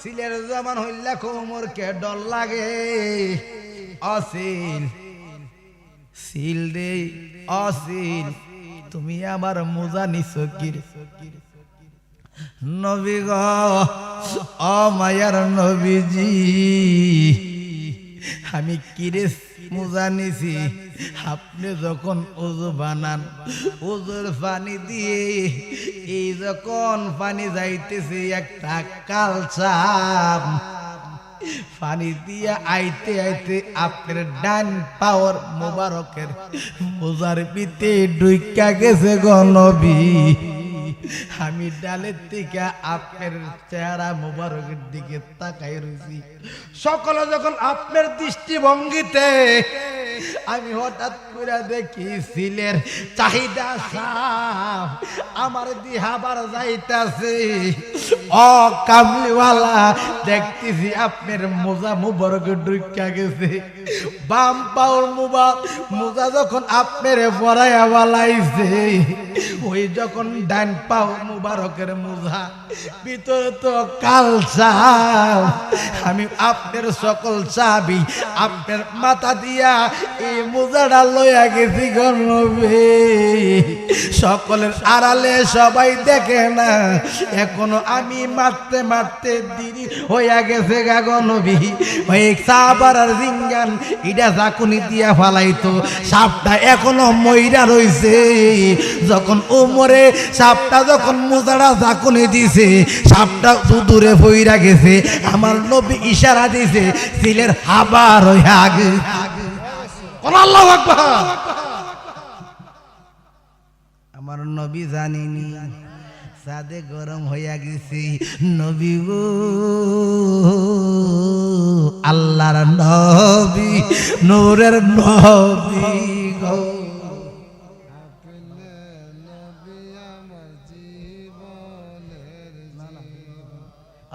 সিলের জমান হইলা কোমরকে ডর লাগে অসিল সিল রে অসিল তুমি আমার মোজা নিছো কি নবী গো ও মায়ার নবীজি আমি কিরে মোজা নিছি আপনি যখন ওযু বানান ওযুর পানি দিয়ে এই যখন পানি যাইতেছে একটা কালচাম পানি দিয়া আইতে আইতে আপনার ডান পাওয়ার মোবারকের মোজার পিতে ডুইকা গেছে গো নবী আমি ডালের থেকে আপনার চেহারা মোবারকের দিকে তাকাই রয়েছি সকলে যখন আপনার দৃষ্টিভঙ্গিতে আমি হঠাৎ করে দেখি সিলের চাহিদা সাপ আমার দিহাবার যাইতাছে ও কামলিওয়ালা দেখতেছি আপনার মোজা মুবারক ঢুকা গেছে বাম পাওর মোজা যখন আপনার পরাইয়া বালাইছে ওই যখন ডান পাও মুবারকের মোজা ভিতরে তো কালচা আমি আপনার সকল চাবি আপনার মাথা দিয়া এই মোজাটা লইয়া গেছি গো নবী সকলের আড়ালে সবাই দেখে না এখনো আমি মারতে মারতে দেরি হইয়া গেছে গো নবী ওই সাহাবার আর জিঙ্গান ইডা জাকুনি দিয়া ফালাইতো সাপটা এখনো মইরা রইছে যখন ওমরে সাপটা যখন মোজাটা জাকুনি দিছে সাপটা দূরে ফইরা গেছে আমার নবী ইশারা দিছে সিলের হাবার হইয়া গেছে আল্লাহু আকবার আমার নবী জানিনি সাদে গরম হইয়া গেছি নবী গো আল্লাহর নবী নূরের নবী গো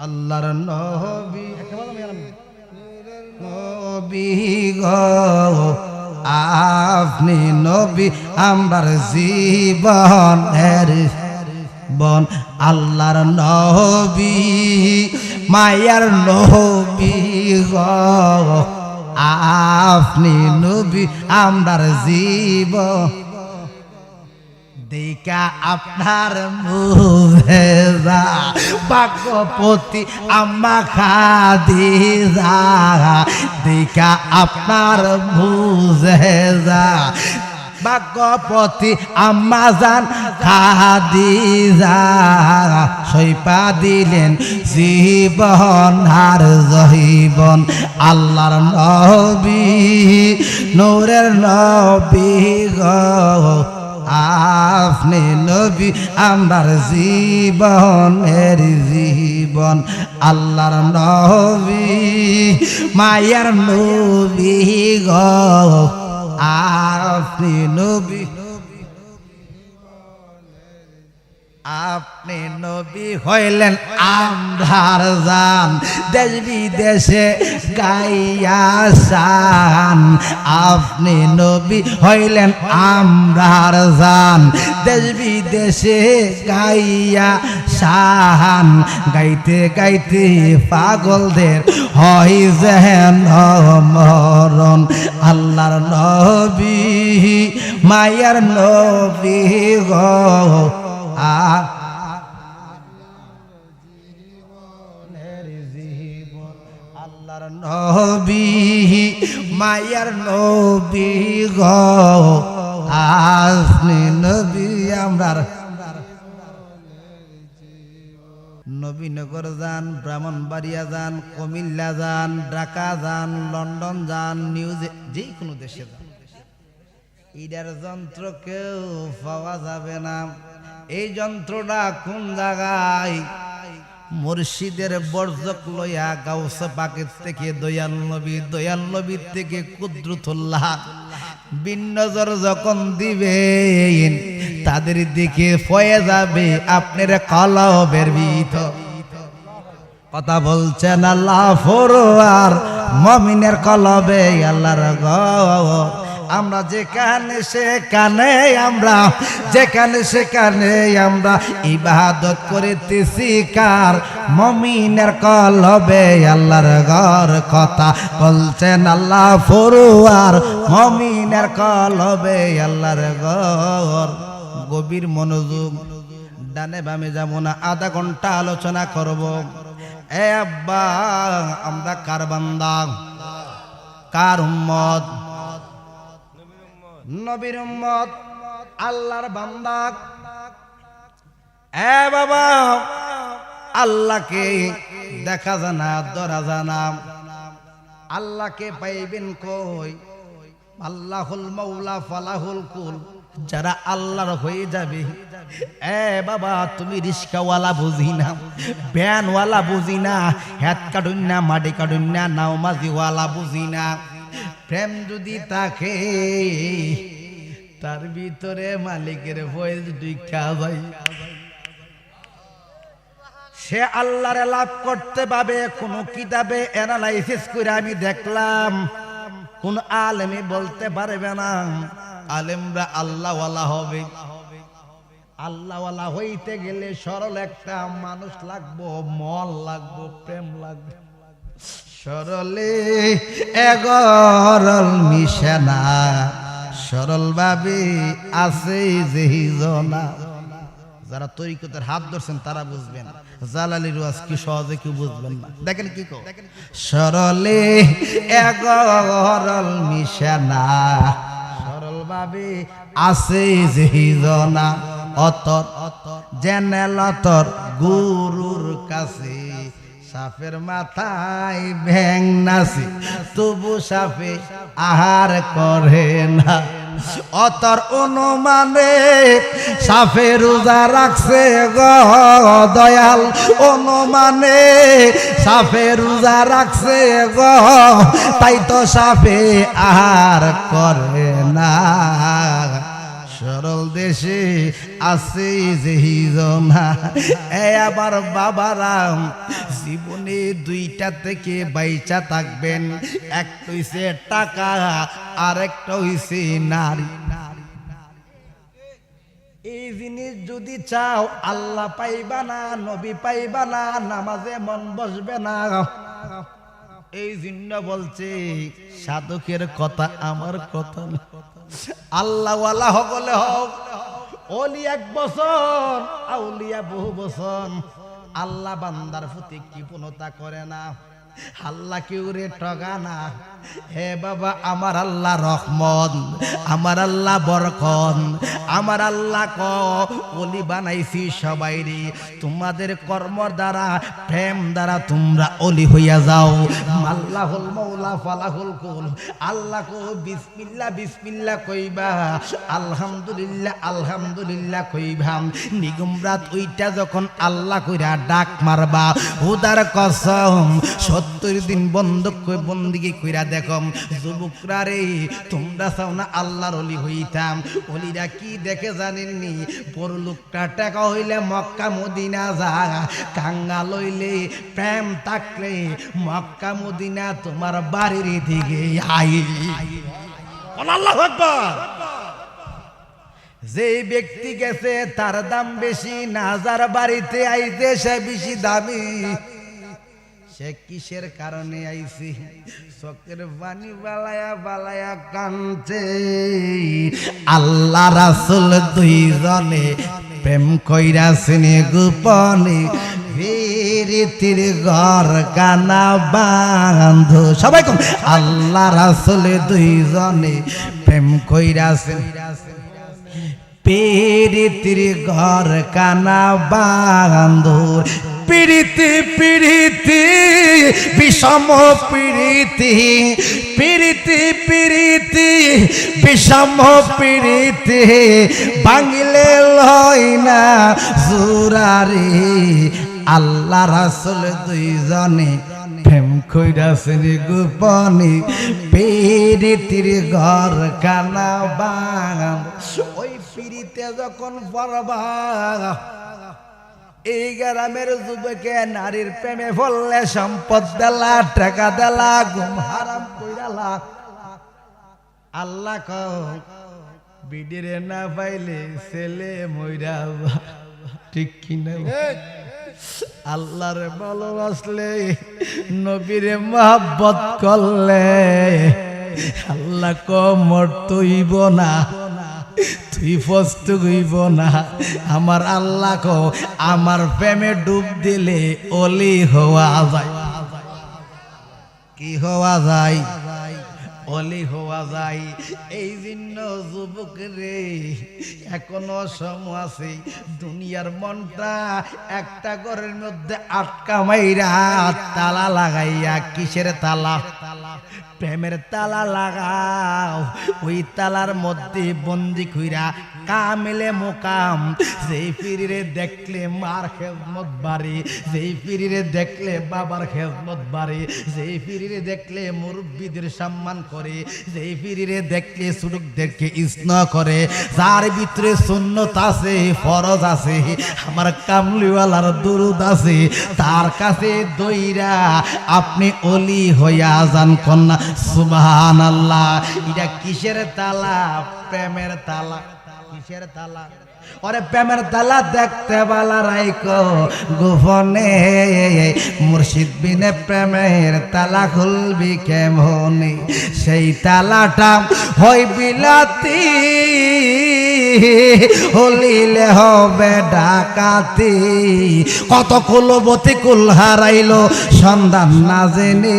আল্লাহর নবী নবী গো আপনি নবী আমার জীবনের বন আল্লাহর নবী মায়ার নবী গো আপনি নবী আমার জীবন দেখা আপনার মুজেজা ভাগ্যপতি আম্মা খাদিজা দেখা আপনার মুজেজা ভাগ্যপতি আম্মা জান খাদিজা সইপা দিলেন জীবন আর জহিবন আল্লাহর নবী নূরের নবী গো আপনি নবী আমার জীবনের জীবন আল্লাহর নবী মায়ার নবী গো আপনি নবী আপনি নবী হইলেন আমরার জান দেশ বিদেশে গাইয়াসান আপনি নবী হইলেন আমরার জান দেশ বিদেশে গাইয়া শাহান গাইতে গাইতে পাগলদের হয় যেন মরণ আল্লাহর নবী মায়ার নবী গো আল্লাহর নবী মায়ার নবী গো আপনি নবী আমরার নবীনগর যান ব্রাহ্মণবাড়িয়া যান কুমিল্লা যান ঢাকা যান লন্ডন যান যে কোনো দেশে যান ইডার যন্ত্র কেউ পাওয়া যাবে না এই যন্ত্রটা কোন জায়গায় মুর্শিদের বর্জক লইয়া গাউসে পাকের থেকে দয়াল নবীর থেকে কুদরতুল্লাহ বিন নজর যখন দিবেন তাদের দিকে ফয়ে যাবে আপনার কলবের ভিতর কথা বলছেন আল্লাহ ফরওয়ার মুমিনের কলবে আল্লাহর গো আমরা যেখানে সেখানে আমরা ইবাদত করিতেছি কার? মুমিনের কলবে আল্লাহর ঘর কথা বলছেন আল্লাহ ফরওয়ার, মুমিনের কলবে আল্লাহর ঘর। গভীর মনোযোগ, ডানে বামে যাব না, আধা ঘন্টা আলোচনা করব। এ আব্বা, আমরা কার বান্দা, কার উম্মত? নবীর উম্মত, আল্লাহর বান্দা। এ বাবা, আল্লাহকে দেখা জানা, ধরা জানা। আল্লাহকে পাইবেন কই? আল্লাহুল মাওলা ফালাহুল কুল। যারা আল্লাহর হয়ে যাবে, এ বাবা, তুমি রিস্কাওয়ালা বুঝি না, ভ্যানওয়ালা বুঝি না, হাত কাটুন না, মাটি কাটুন না, নাওমাজিওয়ালা বুঝি না। প্রেম যদি থাকে, তার ভিতরে মালিকের ভয়েস ঢুকা যায়। সে আল্লাহরে লাভ করতে পাবে। কোন কিতাবে অ্যানালাইসিস করে আমি দেখলাম, কোন আলেমে বলতে পারবে না আলেমরা আল্লাহওয়ালা হবে। আল্লাহওয়ালা হইতে গেলে সরল একটা মানুষ লাগবো, মন লাগবো, প্রেম লাগবে। সরলে এগরল মিশে না, সরল ভাবে আছে যেই জনা। যারা তরিকতের হাত ধরছেন তারা বুঝবেন, জালালির ওয়াজ কি সহজে কেউ বুঝবেন না। দেখেন কি কো, সরলে এগরল মিশে না, সরল ভাবে আছে যেই জনা। অতর জেনেল অতর গুরুর কাছে, সাপের মাথায় ব্যাং নাচে, তবু সাপে আহার করে না। অতর অনুমানে সাপে রোজা রাখছে গো দয়াল, অনুমানে সাপে রোজা রাখছে গো, তাই তো সাপে আহার করে না। সরল দেশে আছে যেই জনা। এ আবার বাবারাম, জীবনে দুইটা থেকে বাইচা থাকবেন। একটা হইছে টাকা, আর একটা হইছে নারী। এই জিনিস যদি চাও, আল্লাহ পাইবা না, নবী পাইবা না, নামাজে মন বসবে না। এই জন্য বলছে সাধকের কথা আমার কথা না। আল্লাহওয়ালা হলে হোক, ওলি এক বছর, আউলিয়া বহু বছর। আল্লাহ বান্দার প্রতি কৃপণতা করে না, আল্লাহ কেউ রে ঠগা না। হে বাবা, আমার আল্লাহ রহমত, আমার আল্লাহ বরকত, আমার আল্লাহ ওলি বানাইছি সবাই রে। তোমাদের কর্মর দ্বারা, প্রেম দ্বারা তোমরা ওলি হইয়া যাও। আল্লাহুল মাওলা ফালাহুল কুল। আল্লাহ কো বিসমিল্লাহ বিসমিল্লাহ কইবা, আলহামদুলিল্লাহ আলহামদুলিল্লাহ কইবা। নিগম রাত ওইটা যখন আল্লাহ কইরা ডাক মারবা, হুদার কসম 70 দিন বন্দিগি কইরা দেখো। যুবকরা রে, তোমরা চাও না আল্লাহর ওলি হইতাম? ওলিরা কি দেখে জানেননি? বড় লোকটা টাকা হইলে মক্কা মদিনা যা, কাঙ্গাল হইলে প্রেম থাকলে মক্কা মদিনা তোমার বাড়ির দিকে আই। আল্লাহু আকবার। যে ব্যক্তি গেছে তার দাম বেশি না, যার বাড়িতে আইতে সে বেশি দামি। সে কিসের কারণে আইছি? চোখের পানি বালায়া বালায়া কাঁদছে। আল্লাহ রাসূল দুইজনে প্রেম কইরাছেন গোপনে, প্রীতির ঘর কানা বাঁধো। সবাই কম, আল্লাহ রাসূল দুইজনে প্রেম কইরাছেন, প্রীতির ঘর কানা বাঁধো। প্রীতি প্রীতি বিষম প্রীতি, প্রীতি প্রীতি বিষম প্রীতি, ভাঙিলে লয় না জোরারে। আল্লাহ রাসূল দুইজনে প্রেম কইরাছেন গোপনে, প্রীতির ঘর কানা বাঁধো। ওই প্রীতিতে যখন পড়বা, এই গ্রামের যুবকে নারীর প্রেমে ফললে সম্পদ দেলা, টাকা দেলা, ঘুম হারাম কইরালা। আল্লাহ কও বিডিরে না পাইলে ছেলে মইরা ঠিক কিনা আল্লাহরে ভালোবাসলে নবীরে মহব্বত করলে আল্লাহ কমর তৈব না তুই ফস্ত হইব না আমার আল্লাহ কো আমার প্রেমে ডুব দিলে অলি হওয়া যায় কি হওয়া যায় অলি হওয়া যায় এই জন্য যুবক রে এখনো সময় আছে দুনিয়ার মনটা একটা ঘরের মধ্যে আটকা মাইরা তালা লাগাইয়া কিসের তালা প্রেমের তালা লাগাও ওই তালার মধ্যে বন্দি কইরা কামেলে মোকাম যেই পীরে দেখলে মার খেদমত বাড়ে যেই পীরে দেখলে বাবার খেদমত বাড়ে যেই পীরে দেখলে মুরব্বীদের সম্মান করে যেই পীরে দেখলে সুরুকদেরকে ইসনা করে যার ভিতরে সুন্নত আছে ফরজ আছে আমার কামলিওয়ালার দুরুদ আছে তার কাছে দইরা আপনি অলি হইয়া যান কন্যা সুবহানাল্লাহ এটা কিসের তালা প্রেমের তালা কিসের তালা ওরে প্রেমের তালা দেখতে বালা রাইকো গোপনে মুর্শিদ বিনে প্রেমের তালা খুলবি কেমনে সেই তালাটা হই বিলাতি হলিলে হবে ডাকাতি কত কুলবতী কুল হারাইলো সন্ধান না জেনে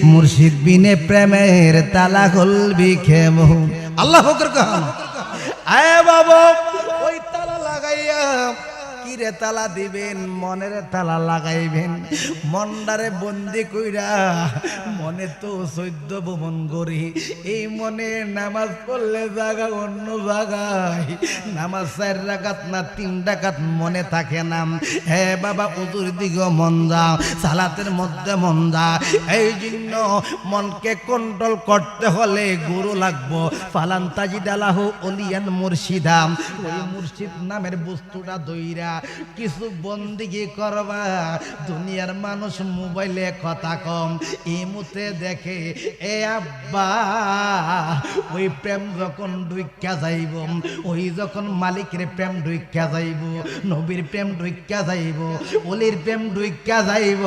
মুর্শিদ বিনে প্রেমের তালা খুলবি কেমন আল্লাহ হকর কাহান আয় বাবা ওই তালা লাগাইয়া কিরে তালা দিবেন মনের তালা লাগাইবেন মনডারে বন্দি কইরা মনে তো 14 ভুবন গরি এই মনে নামাজ পড়লে জায়গা অন্য জায়গায় নামাজ 4 রাকাত না 3 রাকাত মনে থাকে না হে বাবা উজুর দিকে মন যা সালাতের মধ্যে মন যা এই জন্য মনকে কন্ট্রোল করতে হলে গুরু লাগবো ফালান তাজিদালাহু ওলিয়ান মুর্শিদা ওই মুর্শিদ নামের বস্তুটা দইরা কিছু বন্দিগি করবা দুনিয়ার মানুষ মোবাইলে কথা কম এই মুতে দেখে এ আব্বা ওই প্রেম যখন ঢুইকা যাইব ওই যখন মালিকের প্রেম ঢুইকা যাইব নবীর প্রেম ঢুইকা যাইব ওলির প্রেম ঢুইকা যাইব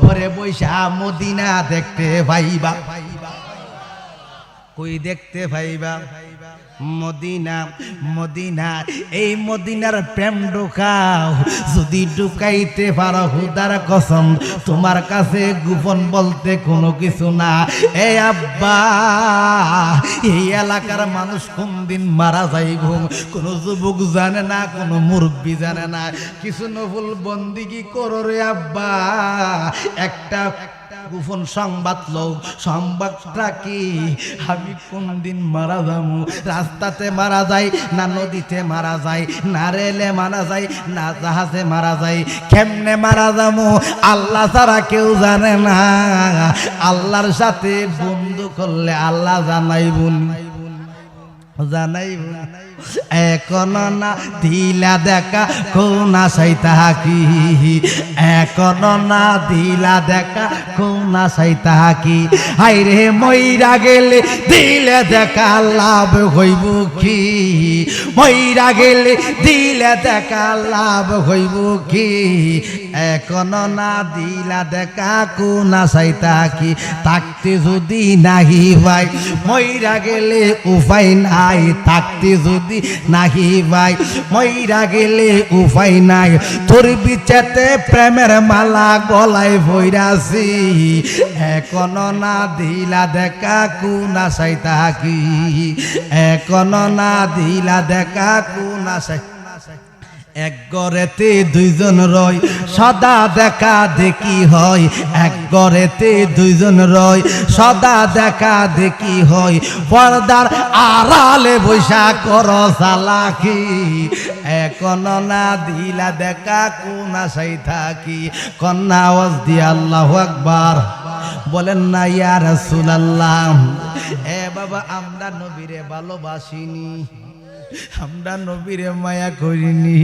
ঘরে বৈশা মদিনা দেখতে ভাইবা কই দেখতে ভাইবা মদিনা মদিনা এই মদিনার প্রেম ঢুকাও যদি ঢুকাইতে পারো খুদার কসম তোমার কাছে গোপন বলতে কোনো কিছু না এ আব্বা এই এলাকার মানুষ কোন দিন মারা যাইব কোনো যুবক জানে না কোনো মুরব্বী জানে না কিছু নফল বন্দিগি করো রে আব্বা একটা গোপন সংবাদ লোক সংবাদটা কি আমি কোন দিন মারা যাবো রাস্তাতে মারা যায় না নদীতে মারা যায় না রেলে মারা যায় না জাহাজে মারা যায় কেমনে মারা যাবো আল্লাহ ছাড়া কেউ জানে না আল্লাহর সাথে বন্ধু করলে আল্লাহ জানাইবুন জানাইবুন এখনো না দিলা দেখা কোন আশাই তাহাকি এখনো না দিলা দেখা কোন আশাই তাহাকি হাইরে মইরা গেলে দিলে দেখা লাভ হইব কি মইরা গেলে দিলে দেখা লাভ হইব কি এখনো না দিলা দেখা কোন আশাই তাহাকি থাকতে যদি নাহি ভাই মইরা গেলে উপায় নাই থাকতে যদি নাহি ভাই মইরা গেলে উপায় নাই তোর বিচেতে প্রেমের মালা গলায় বইরাছি এখনো না দিলা দেখা কোন আশাই তাহাকি এখনো না দিলা দেখা কোন আশাই এক গড়েতে দুইজন রয় সদা দেখা দেখি হয় এক গড়েতে দুইজন রয় সদা দেখা দেখি হয় পর্দার আড়ালে বৈশা কর চালাকি এখনো না দিলা দেখা কোন আশাই থাকি কন্যা আওয়াজ দিয়ে আল্লাহু আকবার বলেন না ইয়া রাসূলুল্লাহ এ বাবা আমরা নবীরে ভালোবাসিনি আমরা নবীরে মায়া করিনি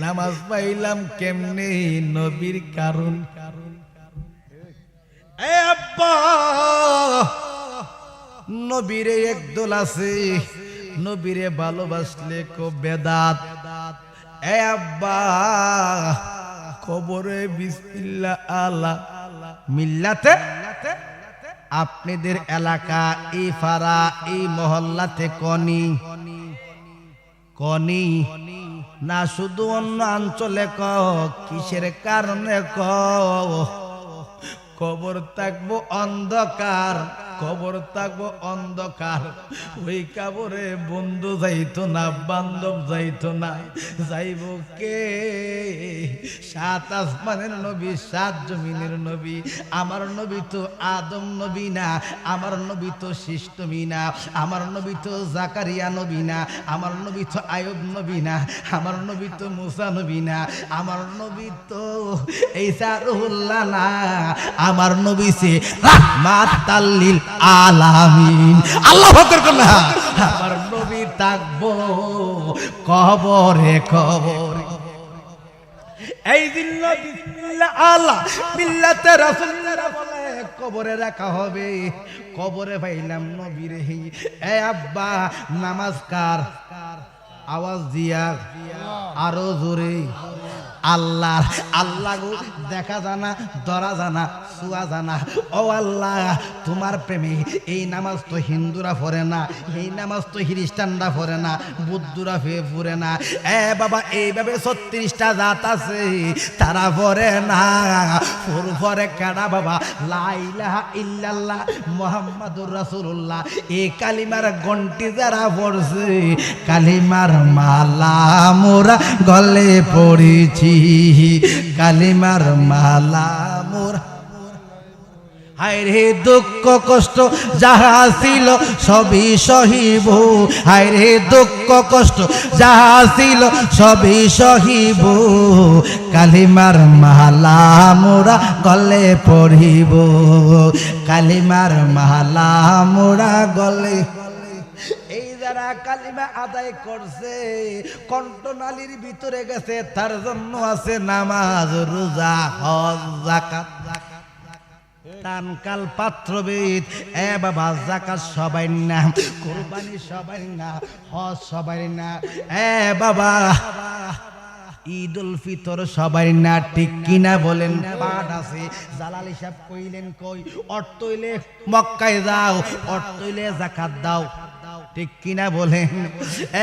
নামাজ পাইলাম কেমনে নবীর কারণ এ আব্বা নবীরে একদল আছে নবীরে ভালোবাসলে কো বেদাত। এ আব্বা কবরে বিসমিল্লাহ আলা মিল্লাতে আপনাদের এলাকা এই পাড়া এই মহল্লাতে কনি কনি না শুধু অন্য অঞ্চলে ক কিসের কারণে ক কবর থাকবো অন্ধকার কবর থাকবো অন্ধকার ওই কবরে বন্ধু যাইতো না বান্ধব যাইতো না যাইব কে সাত আসমানের নবী সাত জমিনের নবী আমার নবী তো আদম নবী না আমার নবী তো শিষ্টমী না আমার নবী তো জাকারিয়া নবী না আমার নবী তো আয়ুব নবী না আমার নবী তো মুসা নবী না আমার নবী তো ঈসা রুহুল্লাহ না আমার নবী সে রাহমাতাল লিল আলামিন আল্লাহু আকবার কন্যা আমার নবী থাকবো কবরে কবরে এই দিন বিসমিল্লাহ আল্লাহ মিল্লাতে রাসূলুল্লাহ বলে কবরে রাখা হবে কবরে পাইলাম নবীরে এ আব্বা নামাজ কার আওয়াজ দিয়া আরো জোরে আল্লাহ আল্লাহ গো দেখা জানা ধরা জানা ছুয়া জানা ও আল্লাহ তোমার প্রেমে এই নামাজ তো হিন্দুরা পড়ে না এই নামাজ তো খ্রিস্টানরা পড়ে না বুদ্ধরা পড়ে না এ বাবা এইভাবে 36টা জাত আছে তারা পড়ে না পরে কারা বাবা লা ইলাহা ইল্লাল্লাহ মুহাম্মাদুর রাসূলুল্লাহ এই কালিমার গন্টি যারা পড়ছে কালিমার মালা মোরা গলে পড়েছি কালিমার মালা মোরা হায় রে দুঃখ কষ্ট যাহা ছিল সবই সহিব হায় রে দুঃখ কষ্ট যাহা ছিল সবই সহিব কালিমার মালা মোরা গলে পড়িব কালিমার মালা মোরা গলে এই যারা কালিমা আদায় করছে কণ্ঠনালীর ভিতরে গেছে তার জন্য আছে নামাজ রোজা হজ যাকাত তানকাল পাত্রবিদ এ বাবা যাকাত সবাই না কুরবানি সবাই না হজ সবাই না এ বাবা ঈদুল ফিতর সবাই না ঠিক কিনা বলেন পাঠ আছে জালালি সাহেব কইলেন কই অর্থ হইলে মক্কায় যাও অর্থ হইলে যাকাত দাও ঠিক কিনা বলেন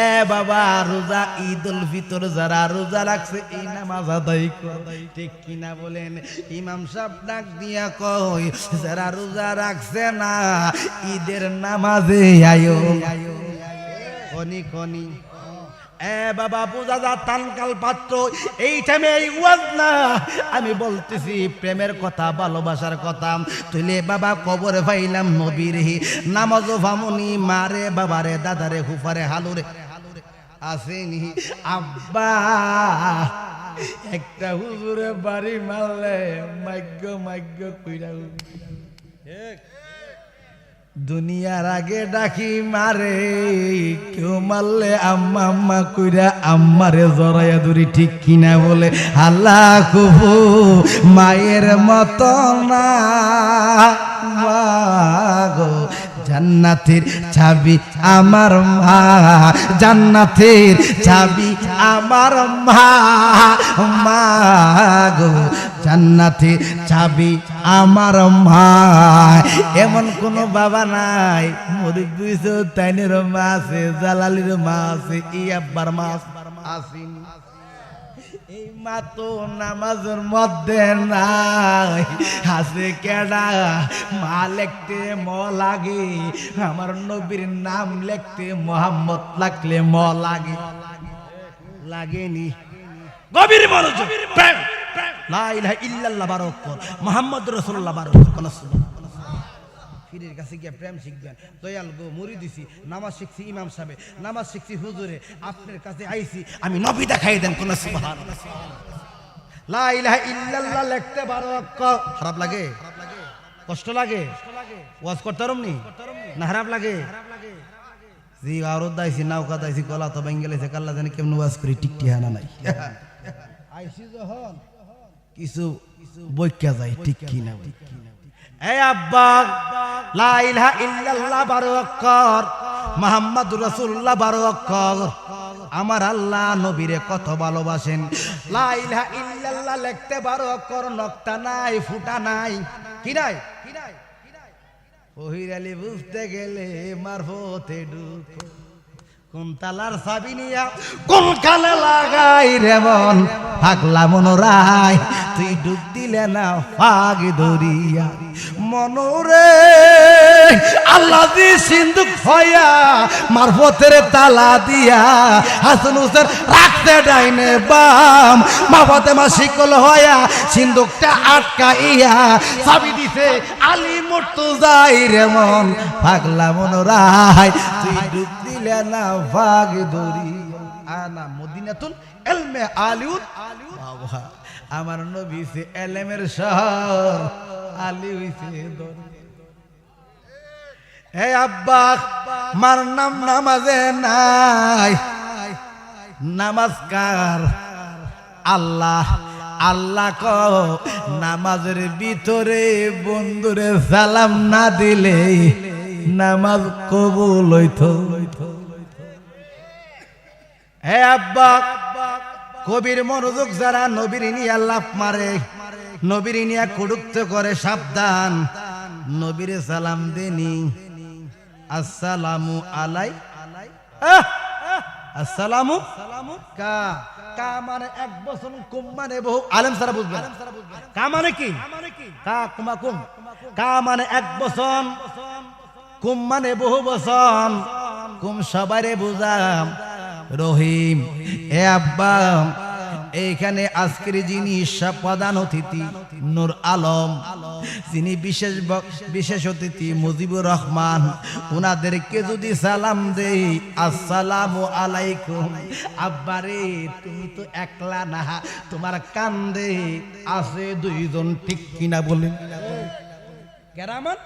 এ বাবা রোজা ঈদুল ফিতর যারা রোজা রাখছে এই নামাজ আদায় করে ঠিক কিনা বলেন ইমাম সাহেব ডাক দিয়া কই যারা রোজা রাখছে না ঈদের নামাজে আয়ো কনি কনি এ বাবা বুঝা যা তানকাল পাত্র এই টাইমে এই ওয়াজ না আমি বলতেছি প্রেমের কথা ভালোবাসার কথা তুইলে বাবা কবরে পাইলাম নবীর নামাজ ভামুনি মারে বাবারে দাদারে হুফারে হালুরে আসেনি আব্বা একটা হুজুরে বাড়ি মারলে মাগ্য কইরা দুনিয়ার আগে ডাকি মারে কেউ মারলে আম্মা আম্মা কইরা আম্মারে জড়াইয়া ধরি ঠিক কিনা বলে আল্লাহ কুহু মায়ের মত না গো জান্নাতের চাবি আমার মা জান্নাতের চাবি আমার মা গো জান্নাতের চাবি আমার মা এমন কোন বাবা নাই মুরব্বী তাইনের মা আছে জালালির মা আছে ইয়াব্বার মা আসেন এই মা তো নামাজের মধ্যে নাই আছে কেডা মা লিখতে ম লাগে আমার নবীর নাম লিখতে মোহাম্মদ লাগলে ম লাগে লাগেনি গভীর মনোযোগ প্রেম লা ইলাহা ইল্লাল্লাহ বারক কর মুহাম্মদুর রাসূলুল্লাহ বারক কর পীরের কাছে গিয়ে প্রেম শিখবেন দয়াল গো মুড়ি দিছি নামাজ শিখছি ইমাম সাহেব নামাজ শিখছি হুজুরে আপনার কাছে আইছি আমি নবী দেখাই দেন কোন সুবহানাল্লাহ লা ইলাহা ইল্লাল্লাহ লিখতে বারক কর খারাপ লাগে কষ্ট লাগে ওয়াজ করতারম নি না খারাপ লাগে জি আরো দাইছি নাওকা দাইছি গলা তো বেঙ্গেলেছে কাল্লা জানি কেমন ওয়াজ করি টিকটি হানা নাই আইছি যখন কিছু বইকা যায় ঠিক কি না এই আব্বা, লা ইলাহা ইল্লাল্লাহ 12 অক্ষর, মুহাম্মাদুর রাসূলুল্লাহ 12 অক্ষর। আমার আল্লাহ নবীরে কত ভালোবাসেন। লা ইলাহা ইল্লাল্লাহ লিখতে 12 অক্ষর, নকতা নাই, ফুটা নাই, কি নাই? ওহির আলী বুঝতে গেলে মারফতে ঢুকো, কোন তালার চাবি নিয়া কোন কালে লাগাই রে মন, পাগলা মনোরায় তুই ডুব দিলে না ফাগ দরিয়া মনোরে। আল্লাহ দি সিন্ধুক হইয়া মারফতের তালা দিয়া, হাসান হুসেন রাখতে ডাইনে বাম, মা ফাতেমা শিকল হইয়া সিন্ধুকটা আটকাইয়া চাবি দিছে আলী মুর্তজাই রে মন, পাগলা মনোরায় তুই ডুব দিলে না ফাগ দরিয়া। আনা মদিনাতুল ইলমে আলিউদ, বাবা আমার নবী সে এলেমের শহর, আলী হইছে দরিয়া। হে আব্বা, মার নাম নামাজে নাই, নামাজ কার? আল্লাহ। আল্লাহ ক নামাজের ভিতরে বন্ধুরে সালাম না দিলে নামাজ কবুল হইতো। হে আব্বা, কবির মনোযোগ যারা নবীর নিয়ে লাফ মারে, নবীর নিয়ে কুড়ুক্ত করে, সাবধান। নবীরে সালাম দেনি, আসসালামু আলাই, আসসালামু কা, কা মানে এক বচন, কুম মানে বহু। আলেম সারা বুঝবেন কা মানে কি? কা কুমা কুম, কা মানে এক বচন, কুম মানে বহু বচন। কুম সবারে বুঝাম। রহিম, এ আব্বা, এইখানে আজকের যিনি প্রধান অতিথি নূর আলম, যিনি বিশেষ অতিথি মুজিবুর রহমান, উনাদেরকে যদি সালাম দেই, আসসালামু আলাইকুম। আব্বারে তুমি তো একলা না, তোমার কান্দে আছে দুইজন, ঠিক কিনা বলেন? কেরামান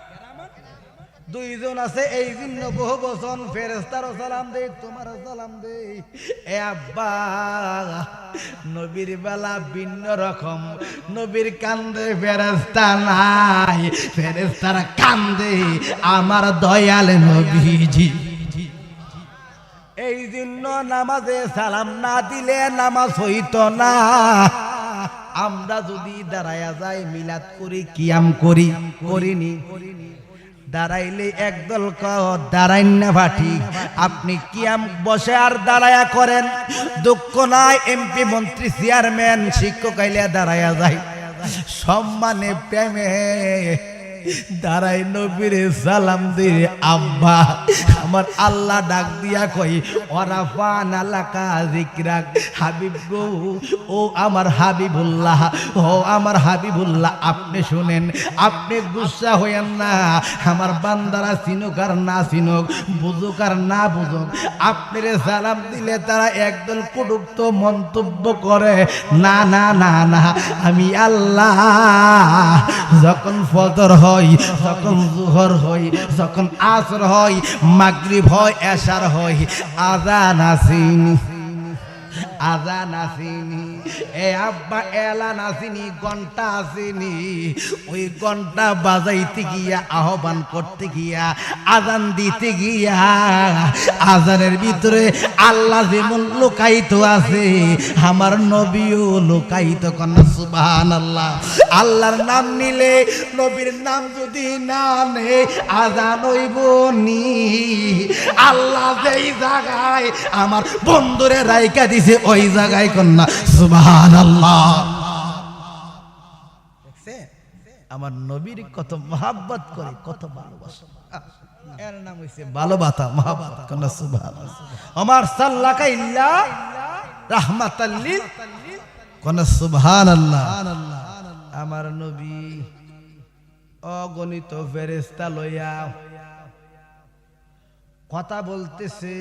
দুইজন আছে, এই জন্য বহু বচন। ফেরেশতারও সালাম দেই, তোমারও সালাম দেই। এ আব্বা, নবীর বেলা ভিন্ন রকম, নবীর কান্দে ফেরেশতা নাই, ফেরেশতারা কান্দে আমার দয়াল নবীজি। এই জন্য নামাজে সালাম না দিলে নামাজ হইতো না। আমরা যদি দাঁড়ায়া যাই, মিলাদ করি, কিয়াম করি, করিনি, দাঁড়াইলে একদল দাঁড়াইন না ভাটি। আপনি কিয়াম বসে আর দাঁড়ায়া করেন, দুঃখ নাই। এমপি, মন্ত্রী, চেয়ারম্যান, শিক্ষক আইলে দাঁড়ায়া যায়, সম্মানে প্রেমে দাঁড়াই নবীরে সালাম দিয়ে। আব্বা, আমার আল্লাহ ডাক দিয়া কই, ওরা ফান আলাকা যিকরাক, হাবিব গো, ও আমার হাবিবুল্লাহ, ও আমার হাবিবুল্লাহ, আপনি শুনেন, আপনি গুসা হইয়েন না। আমার বান্দারা চিনুক আর না চিনুক, বুঝুক আর না বুঝুক, আপনারে সালাম দিলে তারা একদল কটূক্ত মন্তব্য করে। না না না না, আমি আল্লাহ যখন ফজর হয়, যখন জোহর হয়, যখন আসর হয়, মাগরিব হয়, এশার হয়, আযান আসিনি, আযান আসিনি। এ আব্বা, এলান আসিনি, ঘন্টা আসিনি। ওই ঘন্টা বাজাইতে গিয়া, আহ্বান করতে গিয়া, আযান দিতে গিয়া, আযানের ভিতরে আল্লাহ যেমন লুকায়িত আছে, আমার নবীও লুকায়িত। কন্যা সুবহানাল্লাহ। আল্লাহর নাম নিলে, নবীর নাম যদি না নে, আযান হইব নি। আল্লাহ যেই জায়গায় আমার বন্ধুরে রাইকা দিছে, ওই জায়গায় কন্যা সুবহানাল্লাহ। আমার নবীর কত মহব্বত করে, কত ভালোবাসা। এর নাম হইছে ভালোবাসা, মহব্বত। কন্যা সুবহানাল্লাহ। আমার সাল্লাকা ইল্লা রাহমাতাল লিল, কন্যা সুবহানাল্লাহ। আমার নবী অগণিত ফেরেশতা লইয়া কথা বলতেছে।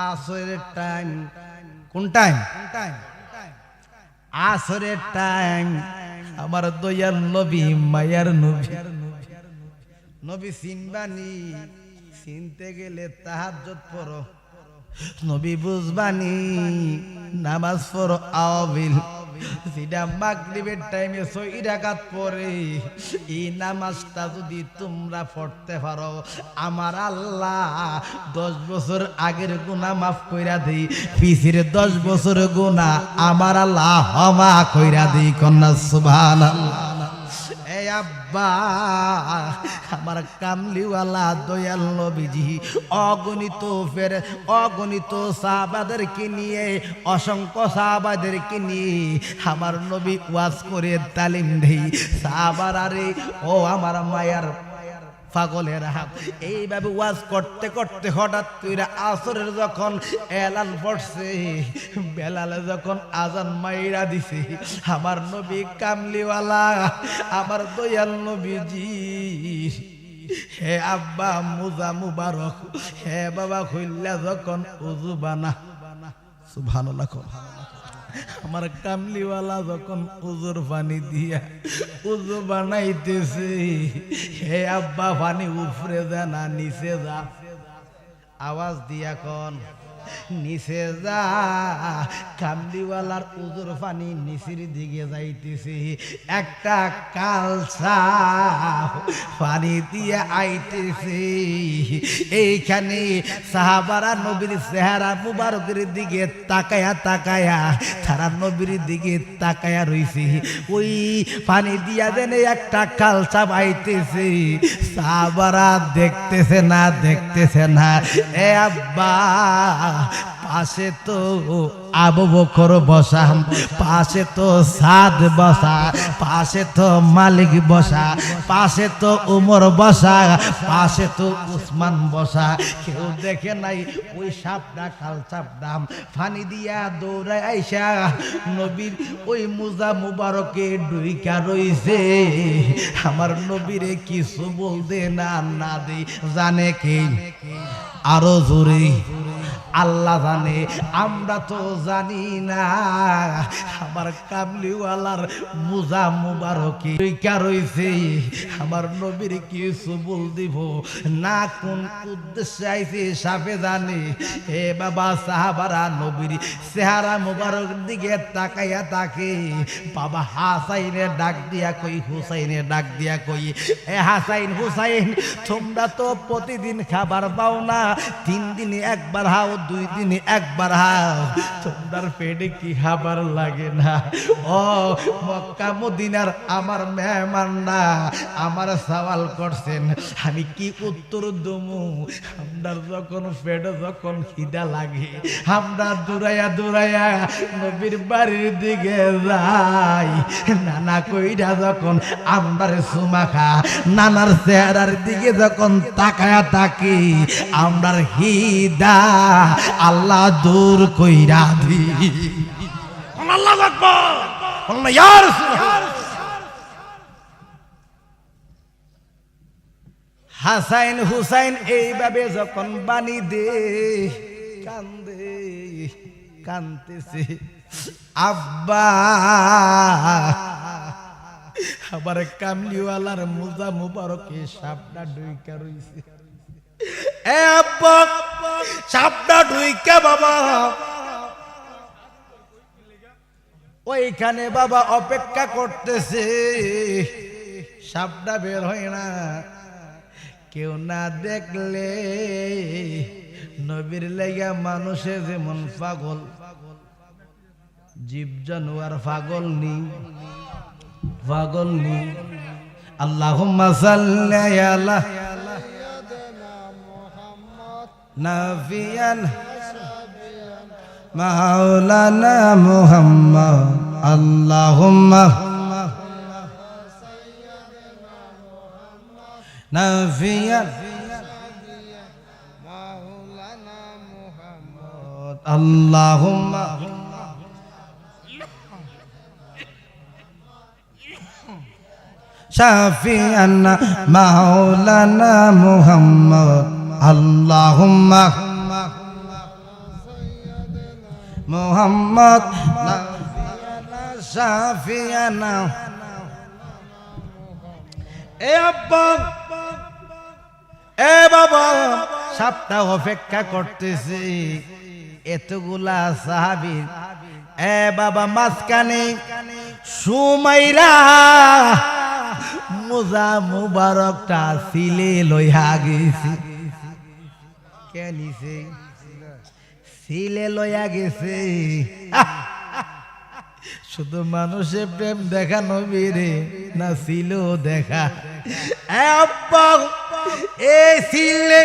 আসরের টাইম, কোন টাইম? আসরের টাইম। আমার দয়াল নবী, মায়ার নবী, নবী চিনবানি, চিনতে গেলে তাহাজ্জুদ পড়ো, নবী বুঝবানি, নামাজ পড়ো, আওয়াবিল যেটা মাগরিবের টাইমে 6 রাকাত পড়ে এই নামাজটা যদি তোমরা পড়তে পারো আমার আল্লাহ 10 বছর আগের গুনাহ মাফ কইরা দেই, পিছের 10 বছর গুনাহ আমার আল্লাহ ক্ষমা কইরা দেই। কন্যা সুবহানাল্লাহ। এ আব্বা আমার কামলিওয়ালা দয়াল নবীজি অগণিত সাহাবাদেরকে নিয়ে, অসংখ্য সাহাবাদেরকে নিয়ে আমার নবী ওয়াজ করে তালিম দেই। সাহাবারা রে, ও আমার মায়ার পাগলের হাত, এইভাবে ওয়াজ করতে করতে হঠাৎ কইরা আসরের যখন এলান পড়ছে, বেলালে যখন আজান মাইরা দিছে, আমার নবী কামলিওয়ালা আমার দয়াল নবীজি, হে আব্বা মুজা মুবারক, হে বাবা খুললা যখন উযু বানা, সুবহানাল্লাহ, আমার কামলিওয়ালা যখন উজুর পানি দিয়া উজু বানাইতেছে, হে আব্বা পানি উপরে যা না নিচে যা, আওয়াজ দিয়া কোন নিচে যা। কামলিওয়ালার উজুর পানি নিচের দিকে যাইতেছে, একটা কালসা পানি দিয়ে আইতেছে। এইখানে সাহাবারা নবীর চেহারা মুবারকের দিকে তাকায়া তাকায়া, তারা নবীর দিকে তাকায়া রইছে। ওই পানি দিয়া দেন একটা কালসা বাইতেছে, সাহাবারা দেখতেছে না। এ আব্বা পাশে তো আবু বকর বসা, পাশে তো সাদ বসা, পাশে তো মালিক বসা, পাশে তো উমর বসা, পাশে তো উসমান বসা, কেউ দেখে নাই ওই সাপটা কালচাপটা ফানি দিয়া দৌড়ায় আইসা নবীর ওই মুজা মুবারকে ডুইকা রইছে। আমার নবীরে কিছু বলতে না দে, জানে কে? আরো জোরে আল্লাহ জানে, আমরা তো জানি না। আমার কামলিওয়ালার মুজা মুবারকে ডুইকা রইছে, আমার নবীর কিছু বল দিব না, কোন উদ্দেশ্যে আইছে সাপে জানে। হে বাবা সাহাবারা নবীর চেহারা মুবারক দিকে তাকাইয়া তাকে বাবা হাসাইনে ডাক দিয়া কই, হুসাইনে ডাক দিয়া কই, এ হাসাইন হুসাইন, তোমরা তো প্রতিদিন খাবার পাও না, 3 দিনে একবার হাও, 2 দিনে একবার হাও, তোমরা পেটে কি খাবার লাগে না? ও মক্কা মদিনার আমার মেহমানরা আমার সওয়াল করছেন, আমি কি উত্তর দেবো? আমরা যখন পেটে যখন খিদা লাগে, আমরা দৌড়াইয়া নবীর বাড়ির দিকে যাই, নানা কইরা যখন আমরার সুমাখা, নানার চেহারার দিকে যখন তাকায়া তাকি, আমরার হিদা আল্লাহ দূর কইরা দি। আল্লাহু আকবার, আল্লাহ ইয়া রাসূলুল্লাহ। হাসাইন হুসাইন এইভাবে যখন বাণী দে কানতেছে, আব্বা আবার কামলিওয়ালার মুজা মুবারকে সাপটা ডুইকা রইছে। এ আব্বা সাপটা ডুইকা বাবা ওইখানে বাবা অপেক্ষা করতেছে, সাপটা বের হয় না। কেউ না দেখলে নবীর লাইগা মানুষে যেমন পাগল, জীব জানোয়ার পাগল নি। আল্লাহুম্মা সাল্লি আলা নাবিয়ান মাওলানা মুহাম্মদ, আল্লাহুম্মা নাবিয়ান মাওলানা মুহাম্মদ, আল্লাহুম্মা শাফিয়ানা মাওলানা মুহাম্মদ, আল্লাহুম্মা মুহাম্মদ শাফিয়ানা। এ আব্বা এ বাবা সাপটা অপেক্ষা করতেছে, এতগুলা সাহাবী এ বাবা মাঝখানে সুমাইরা মোজা মুবারকটা সিলে লইয়া গেছে। কে নিছে? সিলে লইয়া গেছে। শুধু মানুষের প্রেম দেখা নবীরে না ছিল দেখা। এই সিলে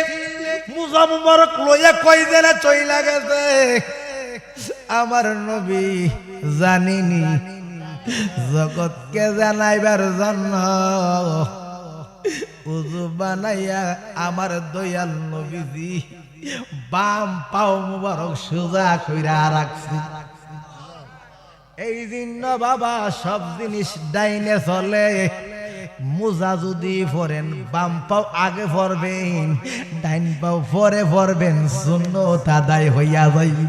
মোজা মুবারক লইয়া কই যেন চইলা গেছে। আমার নবী জানিনি জগৎকে জানাইবার জন্য উযু বানাইয়া আমার দয়াল নবীজি বাম পাও মুবারক সোজা কইরা রাখছে। এই জন্য বাবা সব জিনিস ডাইনে চলে। মোজা যদি পরেন বাম পাও আগে পরবেন, ডাইন পাও পরে পরবেন, সুন্নত আদায় হইয়া যাইবে।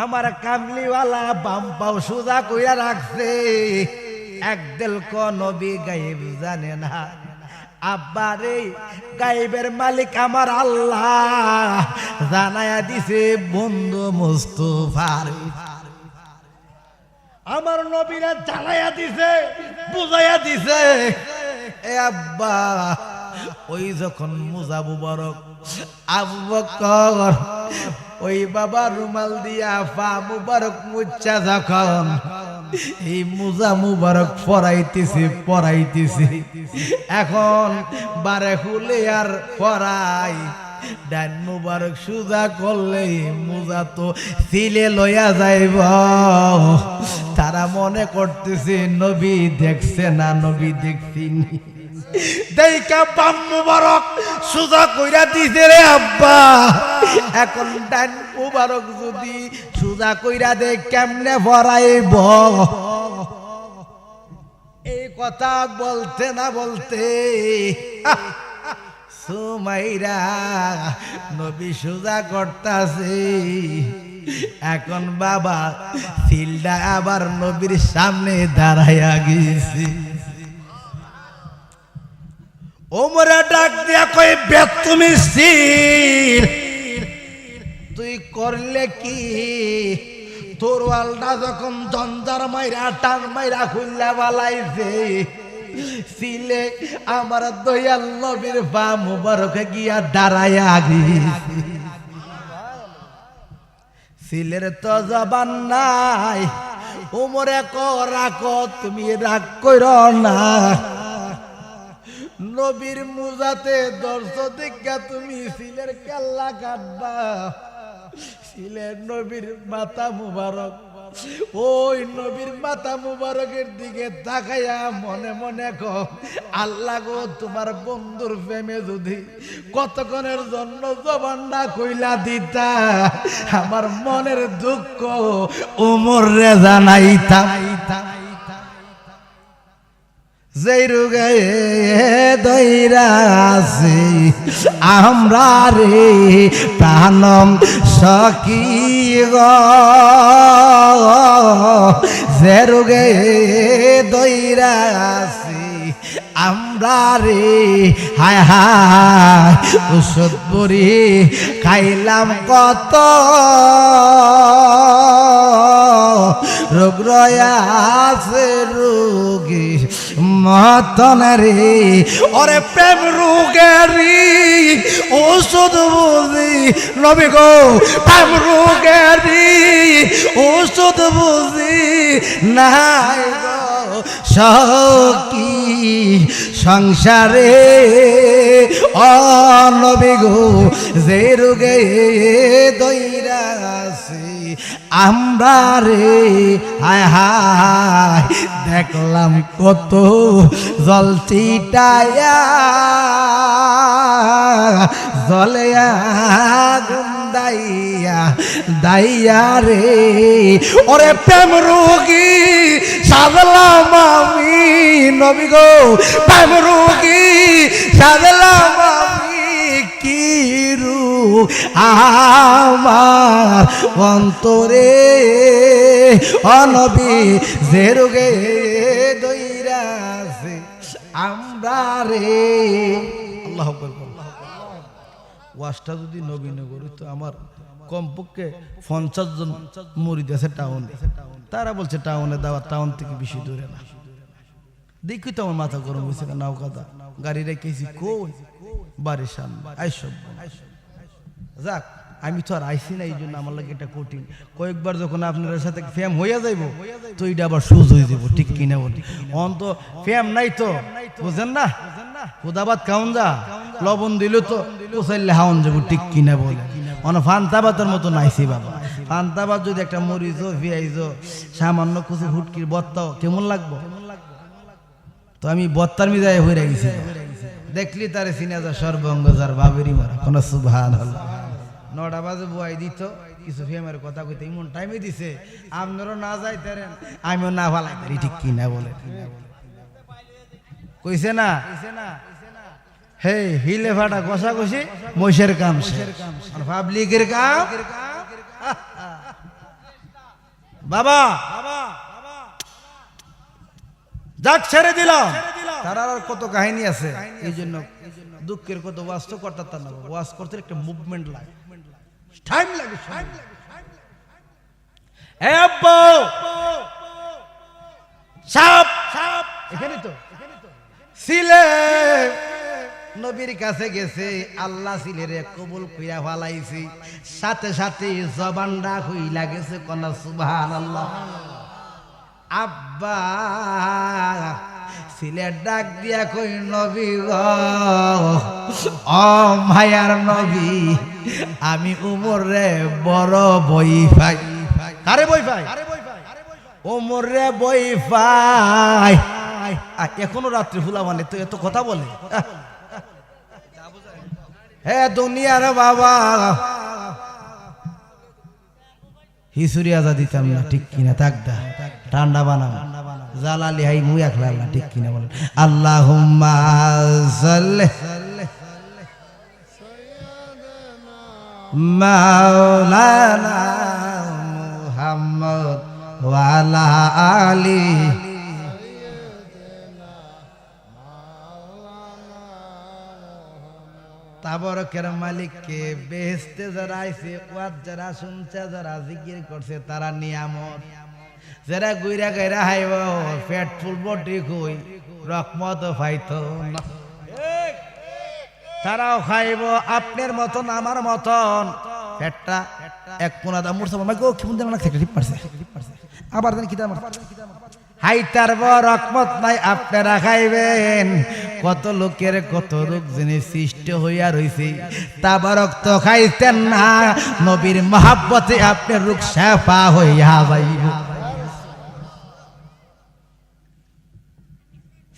আমার কামলিওয়ালা বাম পাও সোজা কইরা রাখছে। একদিল ক নবী গায়েব জানে না। আব্বারে গায়েবের মালিক আমার আল্লাহ জানায়া দিছে বন্ধু মুস্তাফার। আমার নবীরা জানায়া দিছে, বুঝাইয়া দিছে। এ আব্বা ওই যখন মুজা মুবারক আবু বকর ওই বাবা রুমাল দিয়া পা মুবারক মুচ্ছা যখন এই মুজা মুবারক পরাইতেছি এখন বারে খুলে আর পরাই। ডান মুবারক সুজা করলে মুজা তো সিলে লইয়া যাইব। তারা মনে করতেছে নবী দেখছে না, নবী দেখছিনি। দেখা বাম মুবারক সুজা কইরা দিছে রে আব্বা। এখন ডান মুবারক যদি সুজা কইরা দে কেমনে পরাইব? এই কথা বলতে না বলতে সুমাইরা নবী সুজা করতাছে। এখন বাবা সিলটা আবার নবীর সামনে দাঁড়াইয়া গেছে। ওমরে ডাক দিয়া কই বেতুমি সিল তুই করলে কি? তোরওয়ালটা যখন জঞ্জার মাইরা টান মাইরা খুললা বালাইছে সিলে আমার দয়াল নবীর পা মুবারকে গিয়া দাঁড়াইয়া গেছে। সিলের তো জবান নাই। ওমরে রাখো তুমি রাগ কইরো না। নবীর মুজাতে দর্শ দেখা তুমি সিলের কেল্লা কাটবা। সিলের নবীর মাথা মুবারক ওই নবীর মাথা মুবারকের দিকে তাকাইয়া মনে মনে কও আল্লাহ গো তোমার বন্ধুর প্রেমে যদি কতক্ষণের জন্য জবানটা কইলা দিতা আমার মনের দুঃখ ওমর রে জানাইতাম। যেই রোগে দইরাছি আমরা রে প্রাণম সখী গো। যে রোগে দইরাছি আমরা রে হায় হায় ওষুধ বড়ি খাইলাম কত রোগ রয়াছে রোগী মতন রে। ওরে প্রেম রোগেরি ওষুধ বুঝি নবী গো প্রেম রোগেরি ওষুধ বুঝি নাই গো সখী সংসারে ও নবী গো যে রোগে দইরাছি আমরা রে হায় হায় দেখলাম কত জল চিটায়া জলে আগুন দাইয়া দাইয়া রে। ওরে প্রেম রোগী সাজলাম আমি নবী গো প্রেম রোগী সাজলাম আমি কি রূপ আমার অন্তরে অনবী যে রোগে দইরাছে আমরা রে। আল্লাহু আকবার। ওয়াজটা যদি নবী নগরী তো আমার কমপক্ষে 50 জন মুরিদ আছে টাউনে। তারা বলছে টাউনে দেওয়া, টাউন থেকে বেশি দূরে না। দেখি তো আমার মাথা গরম হয়েছে, নাও কথা গাড়ি রেখেছি কই বাড়ির সামনে আইসব। যাক আমি তো আর আইসি না, এই জন্য আমার লাগে এটা কঠিন। কয়েকবার যখন আপনার সাথে ফ্যাম হইয়া যাইব তো এটা আবার সুজ হয়ে যাব, ঠিক কিনা বলি? অন তো ফ্যাম নাই তো, বুঝেন না? খুদাবাদ খাওন যা, লবণ দিল তো কোসাইলে হাওন যাবো, ঠিক কিনা বলে? অন ফান্তাবাতের মতো নাইছি বাবা। ফান্তাবাদ যদি একটা মরিচ পেঁয়াজ সামান্য কিছু হুটকির বত্তাও কেমন লাগবো? তো আমি বত্তার মিজায় হয়ে গেছি, দেখলি তারে চিনা যা সর্বঙ্গ যার বাবেরই মারা কোন সুবহানাল্লাহ। 9টা বাজে বুয়াই দিত, কিছু ফেমের কথা কইতে এমন টাইমে দিছে আপনারও না যাইতারেন আমিও না ভালাই তারি, ঠিক কিনা বলে? কইছে না হে হিলে ফাটা কষা কষি মহিষের কাম, পাবলিকের কাম বাবা যাক ছেড়ে দিলাম। তার আর কত কাহিনী আছে, এই জন্য দুঃখের কত ওয়াজ তো করতে না, ওয়াজ করতে একটা মুভমেন্ট লাগে, টাইম লাগে। এখানে তো সিলে নবীর কাছে গেছে, আল্লাহ সিলেরে কবুল কইরা ফালাইছি, সাথে সাথে জবানটা হইলা গেছে কোন সুবহানাল্লাহ। আব্বা সিলের ডাক দিয়া কই নবী গো, ও মায়ার নবী, আমি উমর রে বড় বই পাই। কারে বই পাই? উমর রে বই পাই। এখনো রাত্রি ফুলা মানে তো এত কথা বলে। হে দুনিয়ার বাবা, হিসুরি আজা দিতাম না, ঠিক কিনা? থাকদা ঠান্ডা বানাম জালালি হাই মুই আখলাম না, ঠিক কিনা বলেন? আল্লাহুম্মা সাল্লি মাওলানা মুহাম্মদ ওয়া আলা আলি। তাবরকের মালিককে বেহেশতে যারা আইছে, ওয়াজ যারা শুনছে, যারা জিকির করছে, তারা নিয়ামত। যারা গুইরা গাইরা হাইব পেট ফুলব, ঠিক হই রহমত পাইতো না, তারাও খাইব আপনার মতন আমার মতন। পেটটা এক কোনা দাম মুরসা মামা গো কেমন দেন লাগছে, ঠিক পারছে আবার দেন কি দাম হাইতার বড় রহমত নাই, আপনারা খাইবেন। কত লোকের কত রোগ জিনিস সৃষ্টি হইয়া রইছে, তাবারক তো খাইতেন না, নবীর মহাব্বতে আপনার রোগ শেফা হইয়া যাইব।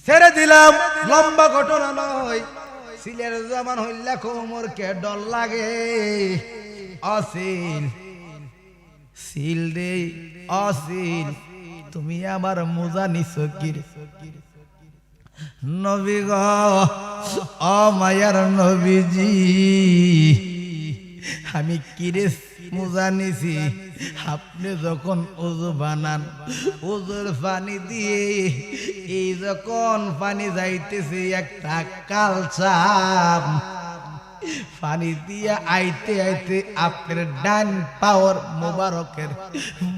ছেড়ে দিলাম, লম্বা ঘটনা নয়। সিলের জামান হইলা কোমরকে ডর লাগে, অসিল সিল রে অসিল, তুমি আমার মোজা নিছো কিরে নবী গো, ও মায়ার নবীজি, আমি কিরে মোজা নিছি? আপনি যখন ওযু বানান, ওযুর পানি দিয়ে এই যখন পানি যাইতেছে একটা কালচাম, পানি দিয়ে আইতে আইতে আপনার ডান পাওয়ার মোবারকের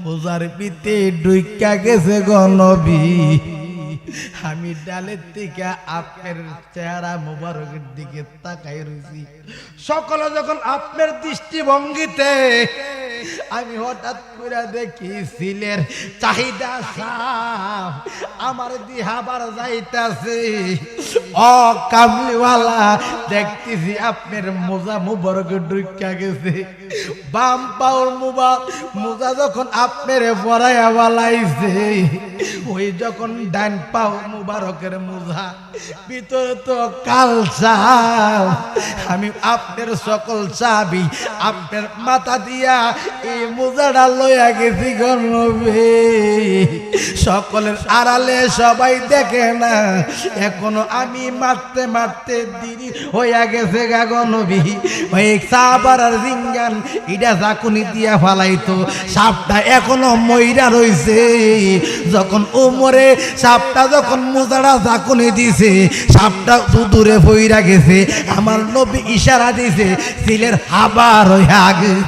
মোজার পিতে ডুইকা গেছে গো নবী। আমি ডালের থেকে আপনার চেহারা মোবারকের দিকে তাকাই রয়েছি। সকলে যখন আপনার দৃষ্টিভঙ্গিতে, আমি হঠাৎ করে দেখি সিলের চাহিদা সাপ আমার দিহাবার যাইতাছে। ও কামলিওয়ালা, দেখতেছি আপনার মোজা মুবারক ঢুকা গেছে। বাম পাওয়ার মোজা যখন আপনার পরাইয়া বালাইছে, ওই যখন ডান পাও মুবারকের মোজা ভিতরে তো কালসা। আমি আপনার সকল চাবি আপনার মাথা দিয়া এই মোজাটা লইয়া গেছি গো নবী। সকলের আড়ালে সবাই দেখে না, এখনো আমি মারতে মারতে দেরি হইয়া গেছে গো নবী। ওই সাবার আর জিঙ্গান এটা জাকুনি দিয়া ফালাইতো, সাপটা এখনো মইরা রইছে। যখন উমরে সাপটা যখন মোজাটা জাকুনি দিছে, সাপটা দূরে ফইরা গেছে। আমার নবী ইশারা দিছে, সিলের হাবার হইয়া গেছে।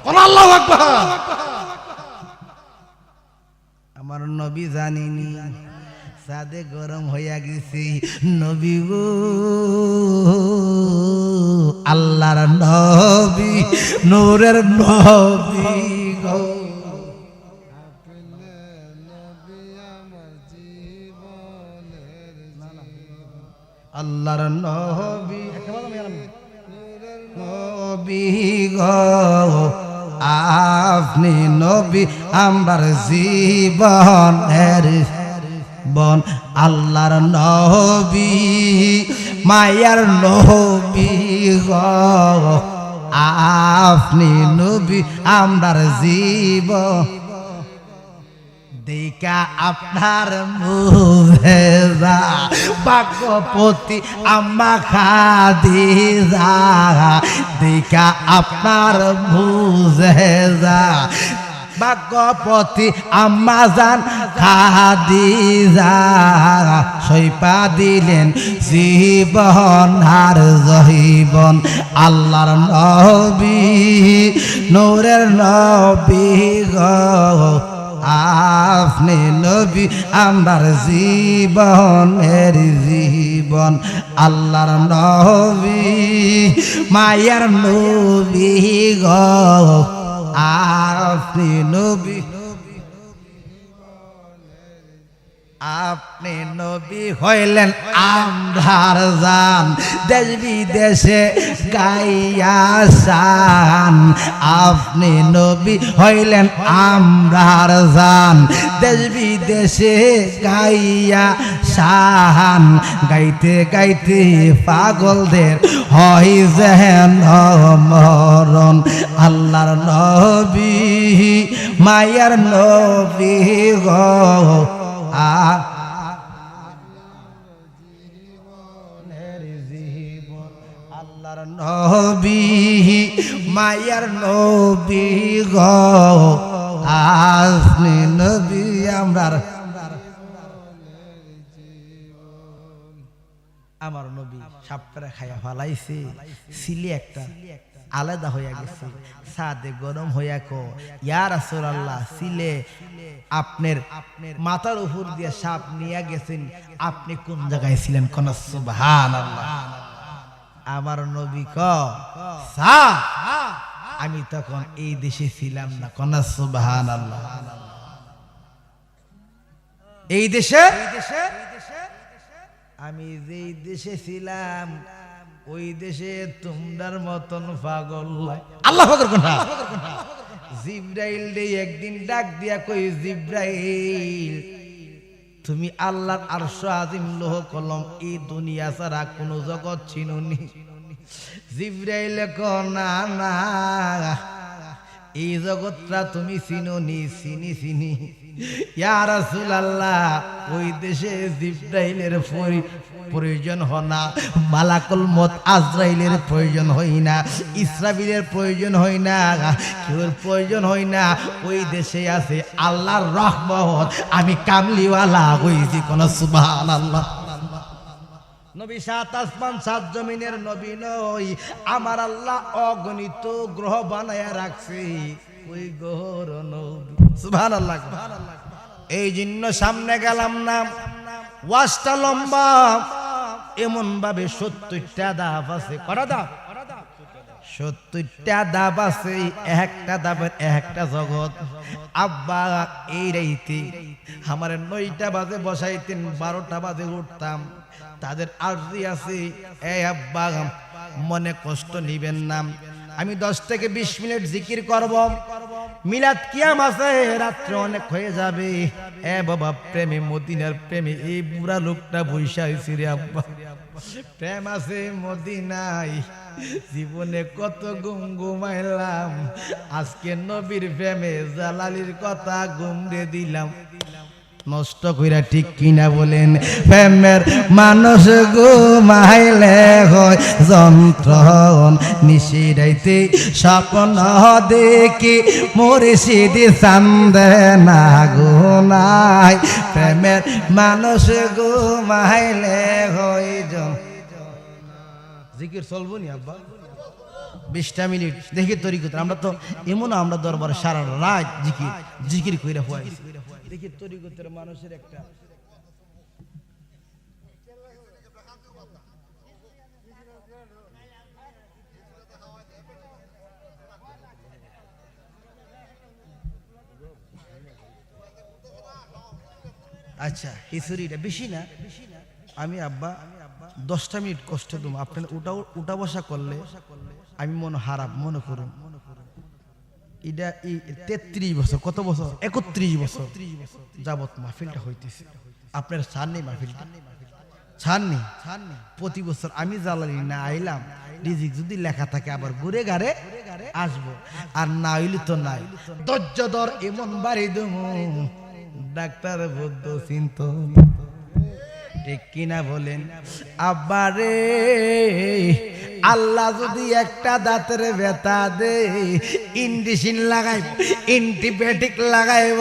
কোন আল্লাহু আকবার। আমার নবী জানিনি সাদে গরম হইয়া গেছি, নবী গো আল্লাহর নবী নূরের নবী গো, আল্লাহর নবী নবী গো আপনি নবী আমার জীবনের বন, আল্লাহর নবী মায়ার নবী গো আপনি নবী আমার জীবন, দেখা আপনার মুজেজা ভাগ্যপতি আম্মা খাদিজা, দেখা আপনার মুজেজা ভাগ্যপতি আম্মা জান খাদিজা, সইপা দিলেন জীবন আর জীবন, আল্লাহর নবী নূরের নবী গো আপনি নবী আমার জীবনের জীবন, আল্লাহর নবী মায়ের নবী গো আপনি নবী, আপনি নবী হইলেন আমরার জান, দেশ বিদেশে গাইয়া শান, আপনি নবী হইলেন আমরার জান, দেশ বিদেশে গাইয়া শান, গাইতে গাইতে পাগলদের হয় যেন মরণ, আল্লাহর নবী মায়ার নবী গো আল্লাহর নবী মায়ার নবী গো আপনি নবী আমার, আমার নবী সাপটা খাইয়া ফালাইছে, সিলি একটা আলাদা হইয়া গেছে, সাদে গরম হইয়া কো ইয়া রাসূলুল্লাহ সিলে আপনার মাথার উপর দিয়ে সাপ নিয়ে গেছেন, আপনি কোন জায়গায় ছিলেন? কোন সুবহানাল্লাহ। আমার নবী ক সাপ, আমি তখন এই দেশে ছিলাম না, কোন সুবহানাল্লাহ। এই দেশে আমি যেই দেশে ছিলাম ওই দেশে তোমরার মতন পাগল আল্লাহু আকবার। জিব্রাইল রে একদিন ডাক দিয়া কই, জিব্রাইল তুমি আল্লাহর আরশ আজিম লোহ কলম এই দুনিয়া ছাড়া কোন জগৎ চিনুনি? জিব্রাইল কো না না এই জগৎটা তুমি চিনুনি, চিনি চিনি। ইয়া রাসূলুল্লাহ ওই দেশে জিব্রাইলের প্রয়োজন হয় না, মালাকুল মউত আজরাইলের প্রয়োজন হয় না, ইসরাফিলের প্রয়োজন হয় না, কেউর প্রয়োজন হয় না। ওই দেশে আছে আল্লাহর রহমত, আমি কামলিওয়ালা হইছি, কোন সুবহানাল্লাহ। নবী সাত আসমান সাত জমিনের নবী নই, আমার আল্লাহ অগণিত গ্রহ বানায়া রাখছে, ওই গ্রহর নবী সুবহানাল্লাহ। এই জন্য সামনে গেলাম না, ওয়াজটা লম্বা, এমন ভাবে 70টা ধাপ আছে। কটা ধাপ? 70টা ধাপ আছে, একটা ধাপের একটা জগৎ। আব্বা এই রাইতে আমার 9টা বাজে বসাইতেন, 12টা বাজে উঠতাম। তাদের আরজি আছে, এই আব্বা মনে কষ্ট নিবেন না, আমি 10 থেকে 20 মিনিট জিকির করব, মিলাদ কিয়াম আছে, রাত্রে অনেক হয়ে যাবে। এ বাবা প্রেমে মদিনার প্রেমে এই বুড়া লোকটা বৈশা হয়েছে রে আব্বা, প্রেম আছে মদিনায়, জীবনে কত ঘুম ঘুমাইলাম, আজকে নবীর প্রেমে জালালির কথা ঘুমরে দিলাম। নষ্ট কইরা ঠিক কিনা বলেন? প্রেমের মানুষ ঘুমাইলে হয় যন্ত্রণ, নিশিরাইতে স্বপ্ন দেখি মুর্শিদ চান্দে না গুনাই, প্রেমের মানুষ ঘুমাইলে হয়। জিকির চলবো নি আব্বা? 20টা মিনিট দেখি তরিকত আমরা তো এমন আমরা দরবারে সারা রাত জিকির কইরা হইছি দেখি তরিকতের মানুষের একটা আচ্ছা হিসুরিটা বেশি না আমি আব্বা 10টা মিনিট কষ্ট দেব আপনার উঠা বসা করলে আমি মনে করুন এটা 33 বছর কত বছর 31 বছর যাবত মাহফিলটা হইতেছে আপনার ছাড় নেই মাহফিলটা ছাড় নেই প্রতি বছর আমি জ্বালানি না আইলাম রিজিক যদি লেখা থাকে আবার ঘুরে গাড়ে আসবো আর না হইলে তো নাই ধৈর্য ধর এমন বাড়ি দেবো ডাক্তার বুদ্ধ চিন্ত ঠিক কিনা বলেন আব্বা রে আল্লাহ যদি একটা দাঁতের ব্যথা দে ইনডিসিন লাগাই অ্যান্টিবায়োটিক লাগাইব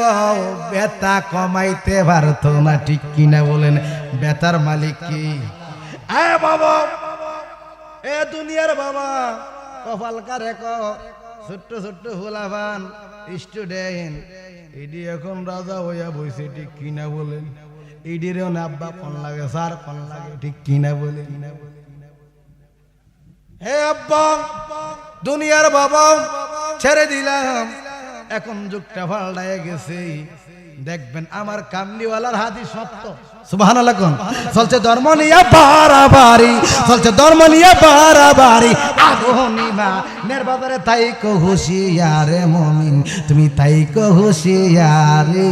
ব্যথা কমাইতে পারতো না ঠিক কিনা বলেন ব্যথার মালিক কি বাবা এ দুনিয়ার বাবা কপাল কারে ছোট্ট ছোট্ট হোলাভান স্টুডেন্ট এটি এখন রাজা হইয়া বইছে ঠিক কিনা বলেন এইটিরেও না আব্বা কোন লাগে স্যার কোন লাগে ঠিক কিনা বলে হে আব্বা দুনিয়ার বাবা ছেড়ে দিলাম এখন যুগটা পাল্টায় গেছে দেখবেন আমার কামলিওয়ালার হাদিস সত্য সুবহানাল্লাহ কোন চলছে ধর্ম নিয়ে বাড়াবাড়ি চলছে ধর্ম নিয়ে বাড়াবাড়ি আগনিমা নের বাজারে তাই কো হুঁশিয়ারে মুমিন তুমি তাই কো হুঁশিয়ারে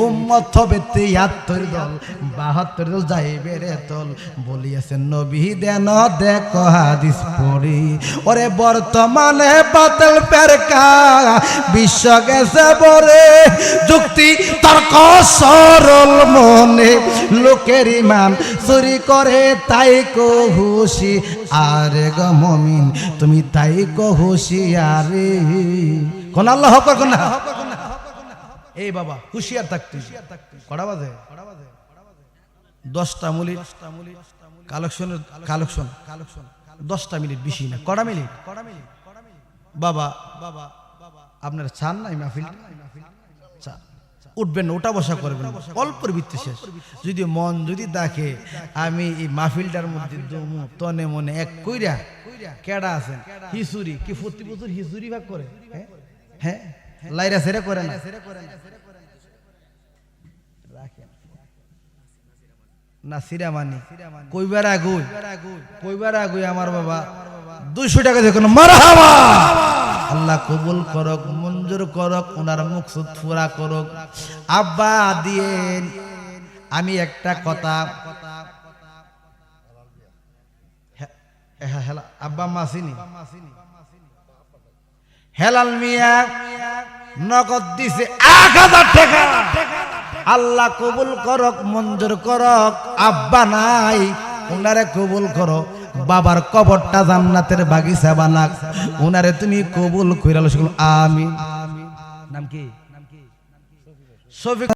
উম্মত হবে 73 দল 72 দল যাইবে রে তল বলিয়াছেন নবী দেন দেখো হাদিস পড়ি ওরে বর্তমানে বাতিল ফেরকা বিশ্ব গেছে বরে যুক্তি তর্ক সরল মনে লোকের ইমান চুরি করে তাই কো হুশি আরে গো মুমিন তুমি তাই কো হুশিয়ারে কোন আল্লাহ হক কোন না এই বাবা হুশিয়ার থাকতে কড়া বাজে 10টা মিনিট কালেকশন 10টা মিনিট বেশি না কড়া মিনিট বাবা আপনার চান নাই মাহফিল উঠবেন না ওটা বসা করবেন অল্পের ভিত্তি শেষ যদি মন যদি দেখে আমি এই মাহফিলটার মধ্যে তনে মনে এক কইরা কেডা আছেন হিসুরি কি প্রতি বছর হিসুরি ভাগ করে হ্যাঁ লাইরা সেরে করে না না সিরামানি কইবার আগুই আমার বাবা 200 টাকা দেখুন মারহাবা আল্লাহ কবুল করক মঞ্জুর করক ওনার মুকসুদ পুরা করক আব্বা দিয়েন আমি একটা কথা আব্বা মাসিনি হেলাল মিয়া নগদ দিছে 1000 টাকা আল্লাহ কবুল করক মঞ্জুর করক আব্বা নাই ওনারে কবুল করো বাবার কবরটা জান্নাতের বাগিচা বানাক ওনারে তুমি কবুল কইরা আমিন নাম কি শফিক